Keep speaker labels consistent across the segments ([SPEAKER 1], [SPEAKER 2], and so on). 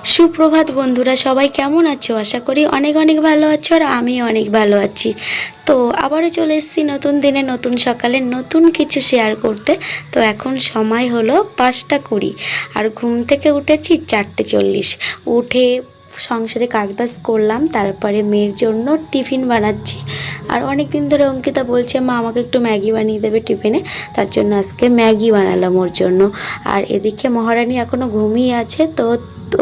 [SPEAKER 1] সুপ্রভাত বন্ধুরা, সবাই কেমন আছো? আশা করি অনেক অনেক ভালো আছো আর আমি অনেক ভালো আছি। তো আবারও চলে এসেছি নতুন দিনে নতুন সকালে নতুন কিছু শেয়ার করতে। তো এখন সময় হলো 5টা 20 আর ঘুম থেকে উঠেছি 4টে 40। উঠে সংসারে কাজবাজ করলাম, তারপরে মেয়ের জন্য টিফিন বানাচ্ছি। আর অনেক দিন ধরে অঙ্কিতা বলছে মা আমাকে একটু ম্যাগি বানিয়ে দেবে টিফিনে, তার জন্য আজকে ম্যাগি বানালাম ওর জন্য। আর এদিকে মহারানী এখনও ঘুমিয়ে আছে, তো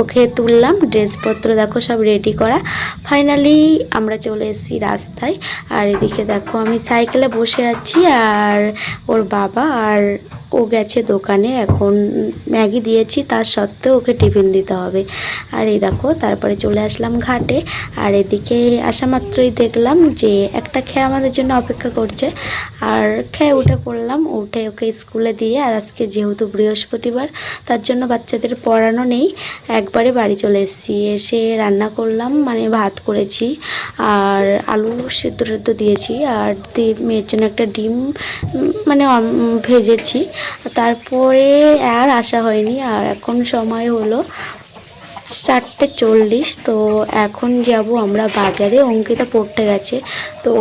[SPEAKER 1] ওকে তুললাম, ড্রেসপত্র দেখো সব রেডি করা। ফাইনালি আমরা চলে এসেছি রাস্তায়। আর এদিকে দেখো আমি সাইকেলে বসে আছি আর ওর বাবা আর ও গেছে দোকানে। এখন ম্যাগি দিয়েছি, তার সত্ত্বেও ওকে টিফিন দিতে হবে। আর এই দেখো তারপরে চলে আসলাম ঘাটে। আর এদিকে আসা মাত্রই দেখলাম যে একটা খেয়ে আমাদের জন্য অপেক্ষা করছে। আর খেয়ে উঠে পড়লাম, উঠে ওকে স্কুলে দিয়ে, আর আজকে যেহেতু বৃহস্পতিবার তার জন্য বাচ্চাদের পড়ানো নেই, একবারে বাড়ি চলে এসেছি। এসে রান্না করলাম, মানে ভাত করেছি আর আলু সেদ্ধ টেদ্ধ দিয়েছি, আর মেয়ের জন্য একটা ডিম মানে ভেজেছি। তারপরে আর আসা হয়নি। আর এখন সময় হলো 4টে 40। তো এখন যাব আমরা বাজারে, অঙ্কিতা পড়তে গেছে। তো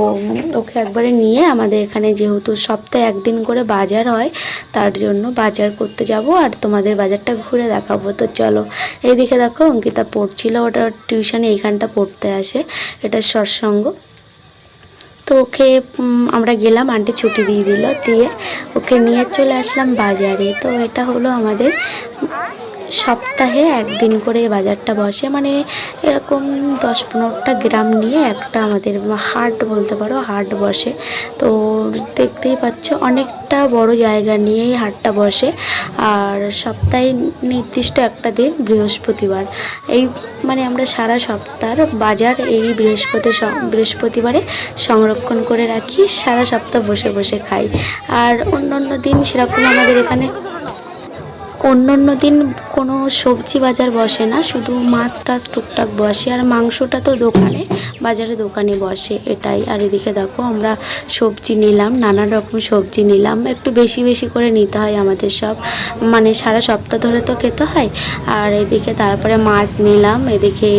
[SPEAKER 1] ওকে একবারে নিয়ে, আমাদের এখানে যেহেতু সপ্তাহে একদিন করে বাজার হয়, তার জন্য বাজার করতে যাব আর তোমাদের বাজারটা ঘুরে দেখাবো। তো চলো, এইদিকে দেখো অঙ্কিতা পড়ছিল, ওটা টিউশনে এইখানটা পড়তে আসে, এটা সৎসঙ্গ। তো ওকে আমরা গেলাম, আন্টি ছুটি দিয়ে দিল, দিয়ে ওকে নিয়ে চলে আসলাম বাজারে। তো এটা হলো আমাদের সপ্তাহে একদিন করে বাজারটা বসে, মানে এরকম 10-15টা গ্রাম নিয়ে একটা আমাদের হাট বলতে পারো, হাট বসে। তো দেখতেই পাচ্ছ অনেকটা বড় জায়গা নিয়েই হাটটা বসে। আর সপ্তাহে নির্দিষ্ট একটা দিন বৃহস্পতিবার, এই মানে আমরা সারা সপ্তাহ বাজার এই বৃহস্পতিবারে সংরক্ষণ করে রাখি, সারা সপ্তাহ বসে বসে খাই। আর অন্য অন্য দিন সেরকম আমাদের এখানে অন্য দিন কোনো সবজি বাজার বসে না, শুধু মাছ টাছ টুকটাক বসে, আর মাংসটা তো বাজারে দোকানে বসে, এটাই। আর এদিকে দেখো আমরা সবজি নিলাম, নানা রকম সবজি নিলাম, একটু বেশি বেশি করে নিতে হয় আমাদের সব, মানে সারা সপ্তাহ ধরে তো খেতে হয়। আর এদিকে তারপরে মাছ নিলাম, এদিকে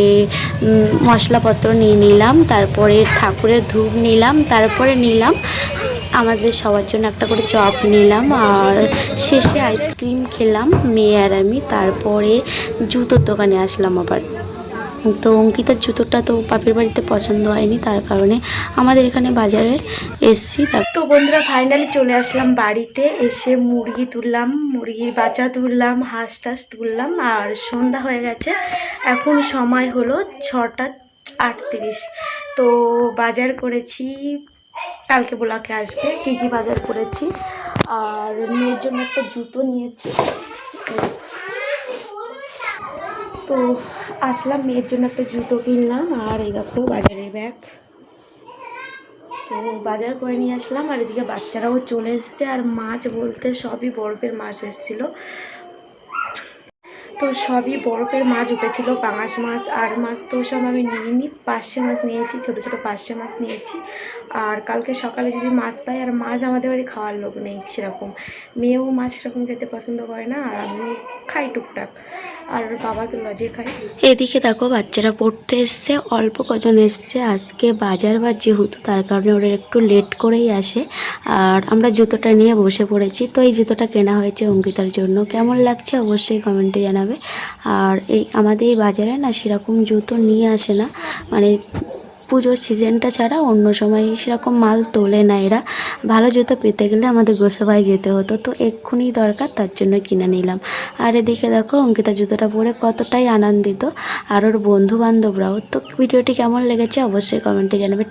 [SPEAKER 1] মশলাপত্র নিয়ে নিলাম, তারপরে ঠাকুরের ধূপ নিলাম, তারপরে নিলাম আমাদের সবার জন্য একটা করে চপ নিলাম, আর শেষে আইসক্রিম খেলাম মেয়ে আর আমি। তারপরে জুতোর দোকানে আসলাম আবার। তো অঙ্কিতার জুতোটা তো বাপের বাড়িতে পছন্দ হয়নি, তার কারণে আমাদের এখানে বাজারে এসছি। তো বন্ধুরা ফাইনালি চলে আসলাম বাড়িতে। এসে মুরগি তুললাম, মুরগির বাচ্চা তুললাম, হাঁস টাস তুললাম, আর সন্ধ্যা হয়ে গেছে। এখন সময় হলো 6টা 38। তো বাজার করেছি, কালকে ব্লকে আসবে কী কী বাজার করেছি। আর মেয়ের জন্য একটা জুতো নিয়েছি। তো আসলাম, মেয়ের জন্য একটা জুতো কিনলাম, আর এই দেখো বাজারের ব্যাগ। তো বাজার করে নিয়ে আসলাম। আর এদিকে বাচ্চারাও চলে এসছে, আর মাছ বলতে সবই বরফের মাছ এসেছিলো। তো সবই বরফের মাছ উঠেছিল, পাঙাশ মাছ আর মাছ তো সব আমি নিইনি, পার্শে মাছ নিয়েছি, ছোটো ছোটো পার্শে মাছ নিয়েছি। আর কালকে সকালে যদি মাছ পাই, আর মাছ আমাদের বাড়ি খাওয়ার লোক নেই সেরকম, মেয়েও মাছ সেরকম খেতে পছন্দ করে না, আর আমিও খাই টুকটাক, আর বাবা তো লজে খাই। এদিকে দেখো বাচ্চারা পড়তে এসছে, অল্প কজন এসছে আজকে বাজার যেহেতু, তার কারণে ওরা একটু লেট করেই আসে। আর আমরা জুতোটা নিয়ে বসে পড়েছি। তো এই জুতোটা কেনা হয়েছে অঙ্কিতার জন্য, কেমন লাগছে অবশ্যই কমেন্টে জানাবে। আর আমাদের এই বাজারে না সেরকম জুতো নিয়ে আসে না, মানে পুজোর সিজনটা ছাড়া অন্য সময় সেরকম মাল তোলে না এরা। ভালো জুতো পেতে গেলে আমাদের গোসাবাই যেতে হতো, তো এক্ষুনি দরকার, তার জন্য কিনে নিলাম। আর এদিকে দেখো অঙ্কিতা জুতোটা পরে কতটাই আনন্দিত, আর ওর বন্ধু বান্ধবরাও। তো ভিডিওটি কেমন লেগেছে অবশ্যই কমেন্টে জানাবে।